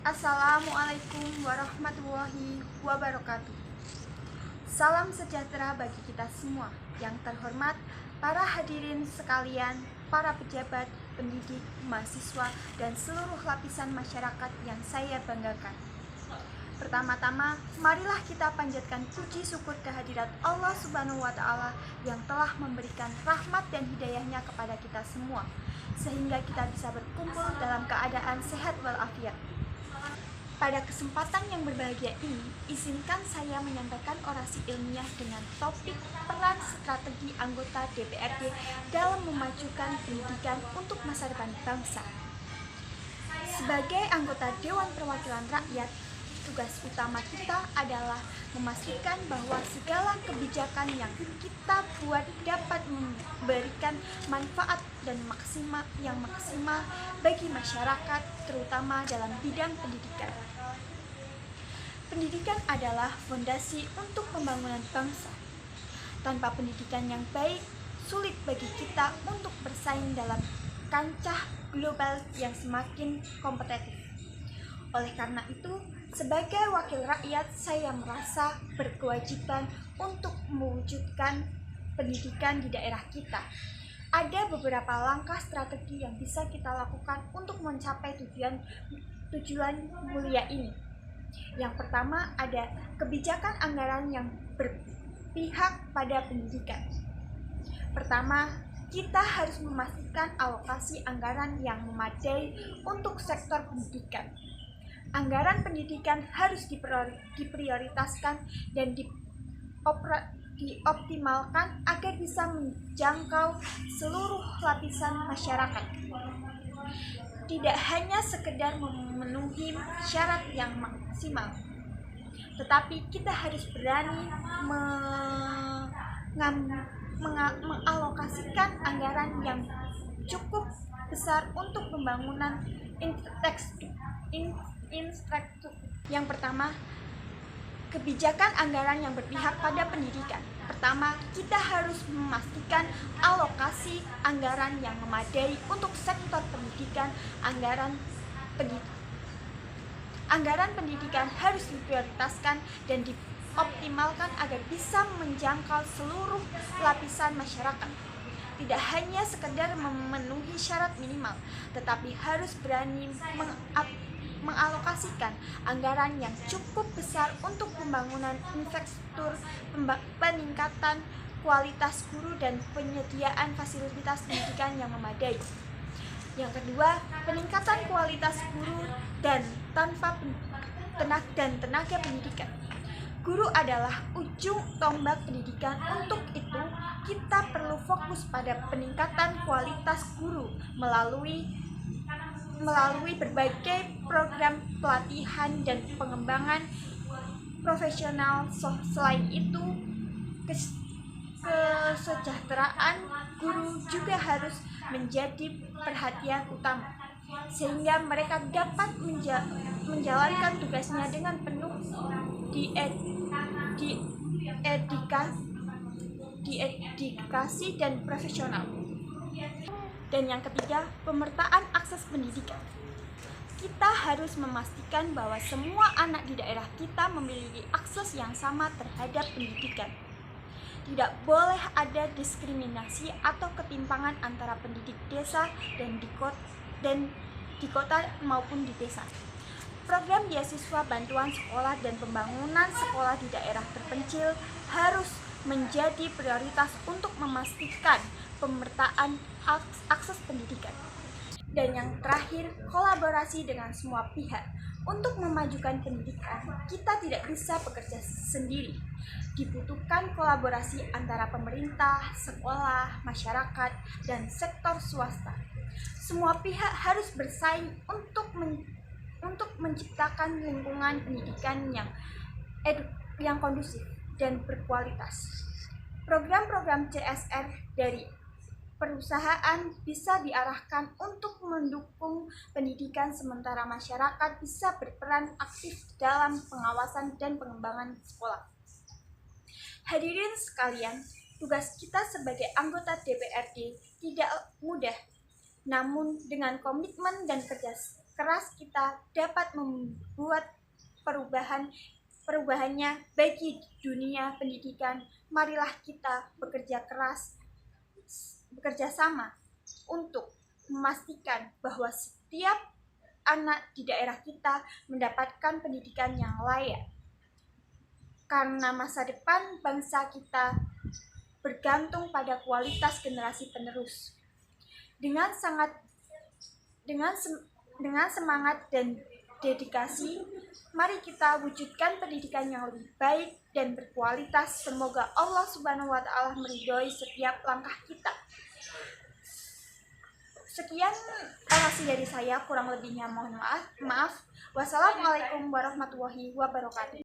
Assalamualaikum warahmatullahi wabarakatuh. Salam sejahtera bagi kita semua. Yang terhormat para hadirin sekalian, para pejabat, pendidik, mahasiswa, dan seluruh lapisan masyarakat yang saya banggakan. Pertama-tama, marilah kita panjatkan puji syukur kehadirat Allah Subhanahu wa Ta'ala yang telah memberikan rahmat dan hidayahnya kepada kita semua, sehingga kita bisa berkumpul dalam keadaan sehat walafiat. Pada kesempatan yang berbahagia ini, izinkan saya menyampaikan orasi ilmiah dengan topik peran strategi anggota DPRD dalam memajukan pendidikan untuk masa depan bangsa. Sebagai anggota Dewan Perwakilan Rakyat, tugas utama kita adalah memastikan bahwa segala kebijakan yang kita buat dapat memberikan manfaat dan maksimal bagi masyarakat, terutama dalam bidang pendidikan. Pendidikan adalah fondasi untuk pembangunan bangsa. Tanpa pendidikan yang baik, sulit bagi kita untuk bersaing dalam kancah global yang semakin kompetitif. Oleh karena itu, sebagai wakil rakyat, saya merasa berkewajiban untuk mewujudkan pendidikan di daerah kita. Ada beberapa langkah strategi yang bisa kita lakukan untuk mencapai tujuan mulia ini. Yang pertama, ada kebijakan anggaran yang berpihak pada pendidikan. Pertama, kita harus memastikan alokasi anggaran yang memadai untuk sektor pendidikan. Anggaran pendidikan harus diprioritaskan dan dioptimalkan agar bisa menjangkau seluruh lapisan masyarakat. Tidak hanya sekedar memenuhi syarat yang maksimal, tetapi kita harus berani mengalokasikan anggaran yang cukup besar untuk pembangunan infrastruktur. Yang pertama, kebijakan anggaran yang berpihak pada pendidikan. Pertama, kita harus memastikan alokasi anggaran yang memadai untuk sektor pendidikan. Anggaran pendidikan harus diprioritaskan dan dioptimalkan agar bisa menjangkau seluruh lapisan masyarakat. Tidak hanya sekedar memenuhi syarat minimal, tetapi harus berani mengalokasikan anggaran yang cukup besar untuk pembangunan infrastruktur, peningkatan kualitas guru, dan penyediaan fasilitas pendidikan yang memadai. Yang kedua, peningkatan kualitas guru dan tenaga pendidikan. Guru adalah ujung tombak pendidikan. Untuk itu, kita perlu fokus pada peningkatan kualitas guru melalui berbagai program pelatihan dan pengembangan profesional. Selain itu, kesejahteraan guru juga harus menjadi perhatian utama, sehingga mereka dapat menjalankan tugasnya dengan penuh dedikasi dan profesional. Dan yang ketiga, pemertaan akses pendidikan. Kita harus memastikan bahwa semua anak di daerah kita memiliki akses yang sama terhadap pendidikan. Tidak boleh ada diskriminasi atau ketimpangan antara pendidik desa dan di kota maupun di desa. Program beasiswa, bantuan sekolah, dan pembangunan sekolah di daerah terpencil harus menjadi prioritas untuk memastikan pemertaan akses pendidikan. Dan yang terakhir, kolaborasi dengan semua pihak. Untuk memajukan pendidikan, kita tidak bisa bekerja sendiri. Dibutuhkan kolaborasi antara pemerintah, sekolah, masyarakat, dan sektor swasta. Semua pihak harus bersaing untuk menciptakan lingkungan pendidikan yang kondusif dan berkualitas. Program-program CSR dari perusahaan bisa diarahkan untuk mendukung pendidikan, sementara masyarakat bisa berperan aktif dalam pengawasan dan pengembangan sekolah. Hadirin sekalian, tugas kita sebagai anggota DPRD tidak mudah, namun dengan komitmen dan kerja keras kita dapat membuat perubahannya bagi dunia pendidikan. Marilah kita bekerja keras, bekerja sama untuk memastikan bahwa setiap anak di daerah kita mendapatkan pendidikan yang layak. Karena masa depan bangsa kita bergantung pada kualitas generasi penerus. Dengan semangat dan dedikasi, mari kita wujudkan pendidikan yang lebih baik dan berkualitas. Semoga Allah Subhanahu wa Ta'ala meridhoi setiap langkah kita. Sekian orasi dari saya, kurang lebihnya mohon maaf. Wassalamualaikum warahmatullahi wabarakatuh.